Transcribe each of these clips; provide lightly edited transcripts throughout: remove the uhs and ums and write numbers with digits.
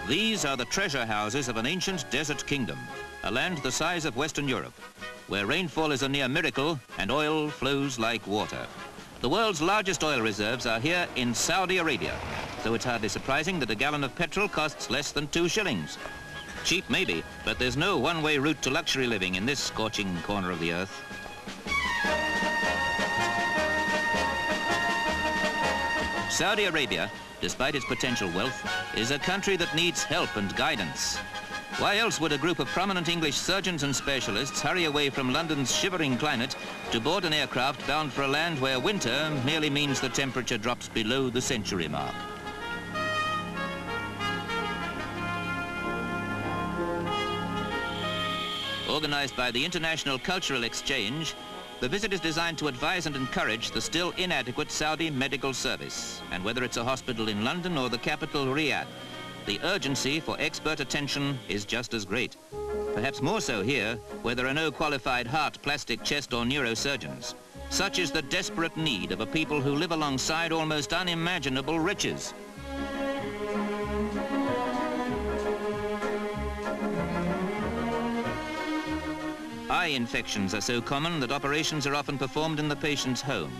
These are the treasure houses of an ancient desert kingdom, a land the size of Western Europe, where rainfall is a near miracle and oil flows like water. The world's largest oil reserves are here in Saudi Arabia, so it's hardly surprising that a gallon of petrol costs less than 2 shillings. Cheap maybe, but there's no one-way route to luxury living in this scorching corner of the earth. Saudi Arabia, despite its potential wealth, is a country that needs help and guidance. Why else would a group of prominent English surgeons and specialists hurry away from London's shivering climate to board an aircraft bound for a land where winter merely means the temperature drops below the century mark? Organised by the International Cultural Exchange, the visit is designed to advise and encourage the still inadequate Saudi medical service, and whether it's a hospital in London or the capital Riyadh, the urgency for expert attention is just as great. Perhaps more so here, where there are no qualified heart, plastic, chest or neurosurgeons. Such is the desperate need of a people who live alongside almost unimaginable riches. Eye infections are so common that operations are often performed in the patient's home.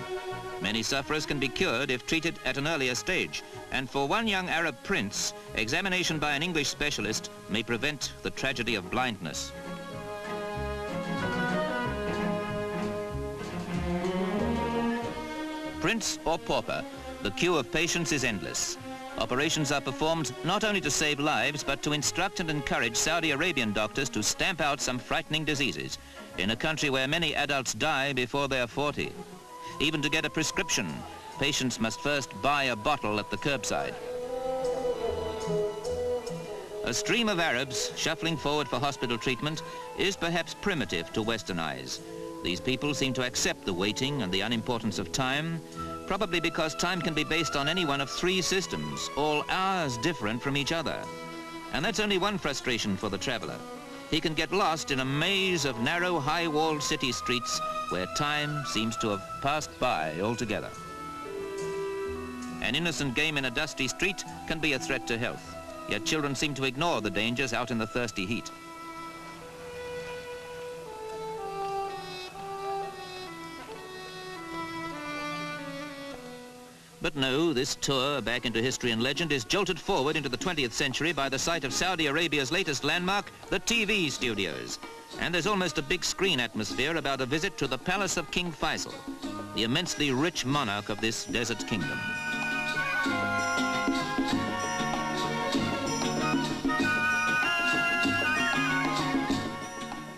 Many sufferers can be cured if treated at an earlier stage, and for one young Arab prince, examination by an English specialist may prevent the tragedy of blindness. Prince or pauper, the queue of patients is endless. Operations are performed not only to save lives, but to instruct and encourage Saudi Arabian doctors to stamp out some frightening diseases in a country where many adults die before they're 40. Even to get a prescription, patients must first buy a bottle at the curbside. A stream of Arabs shuffling forward for hospital treatment is perhaps primitive to Western eyes. These people seem to accept the waiting and the unimportance of time, probably because time can be based on any one of 3 systems, all hours different from each other. And that's only one frustration for the traveller. He can get lost in a maze of narrow, high-walled city streets where time seems to have passed by altogether. An innocent game in a dusty street can be a threat to health, yet children seem to ignore the dangers out in the thirsty heat. But no, this tour back into history and legend is jolted forward into the 20th century by the sight of Saudi Arabia's latest landmark, the TV studios. And there's almost a big screen atmosphere about a visit to the palace of King Faisal, the immensely rich monarch of this desert kingdom.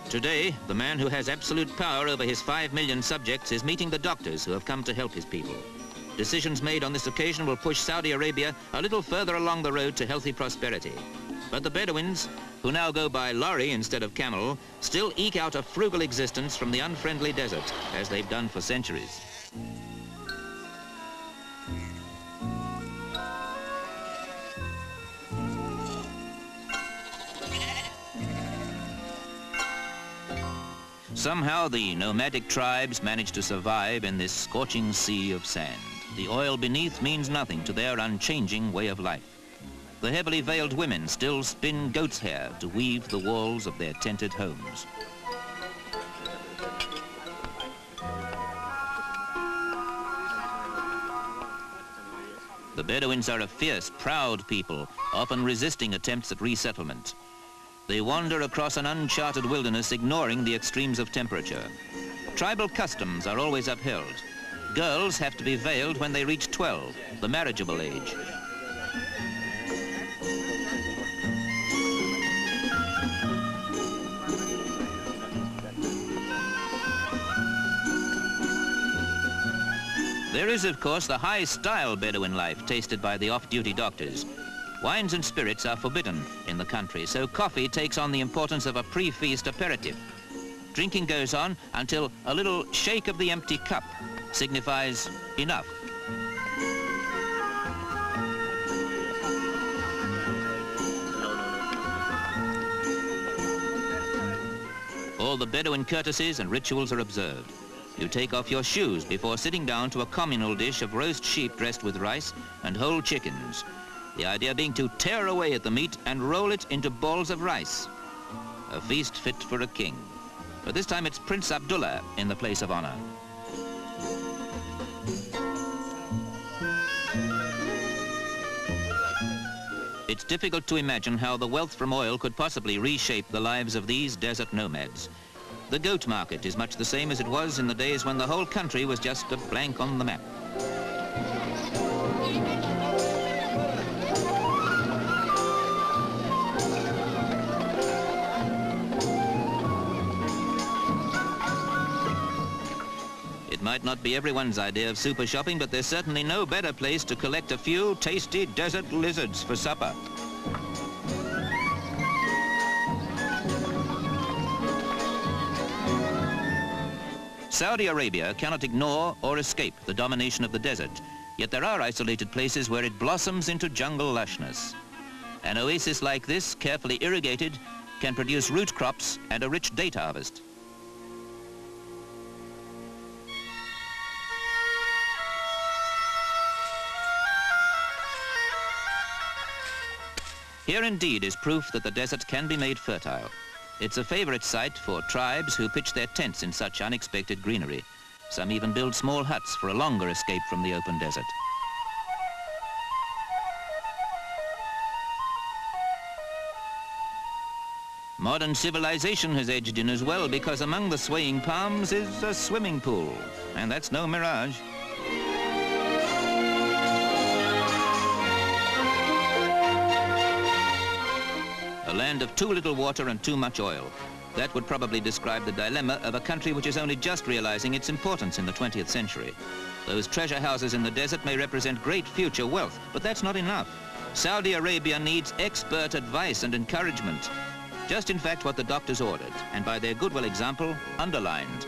Today, the man who has absolute power over his 5 million subjects is meeting the doctors who have come to help his people. Decisions made on this occasion will push Saudi Arabia a little further along the road to healthy prosperity. But the Bedouins, who now go by lorry instead of camel, still eke out a frugal existence from the unfriendly desert, as they've done for centuries. Somehow the nomadic tribes manage to survive in this scorching sea of sand. The oil beneath means nothing to their unchanging way of life. The heavily veiled women still spin goat's hair to weave the walls of their tented homes. The Bedouins are a fierce, proud people, often resisting attempts at resettlement. They wander across an uncharted wilderness, ignoring the extremes of temperature. Tribal customs are always upheld. Girls have to be veiled when they reach 12, the marriageable age. There is, of course, the high-style Bedouin life tasted by the off-duty doctors. Wines and spirits are forbidden in the country, so coffee takes on the importance of a pre-feast aperitif. Drinking goes on until a little shake of the empty cup signifies enough. All the Bedouin courtesies and rituals are observed. You take off your shoes before sitting down to a communal dish of roast sheep dressed with rice and whole chickens. The idea being to tear away at the meat and roll it into balls of rice. A feast fit for a king. But this time it's Prince Abdullah in the place of honor. It's difficult to imagine how the wealth from oil could possibly reshape the lives of these desert nomads. The goat market is much the same as it was in the days when the whole country was just a blank on the map. It might not be everyone's idea of super shopping, but there's certainly no better place to collect a few tasty desert lizards for supper. Saudi Arabia cannot ignore or escape the domination of the desert, yet there are isolated places where it blossoms into jungle lushness. An oasis like this, carefully irrigated, can produce root crops and a rich date harvest. Here indeed is proof that the desert can be made fertile. It's a favorite site for tribes who pitch their tents in such unexpected greenery. Some even build small huts for a longer escape from the open desert. Modern civilization has edged in as well, because among the swaying palms is a swimming pool, and that's no mirage. A land of too little water and too much oil. That would probably describe the dilemma of a country which is only just realizing its importance in the 20th century. Those treasure houses in the desert may represent great future wealth, but that's not enough. Saudi Arabia needs expert advice and encouragement. Just in fact what the doctors ordered, and by their goodwill example, underlined.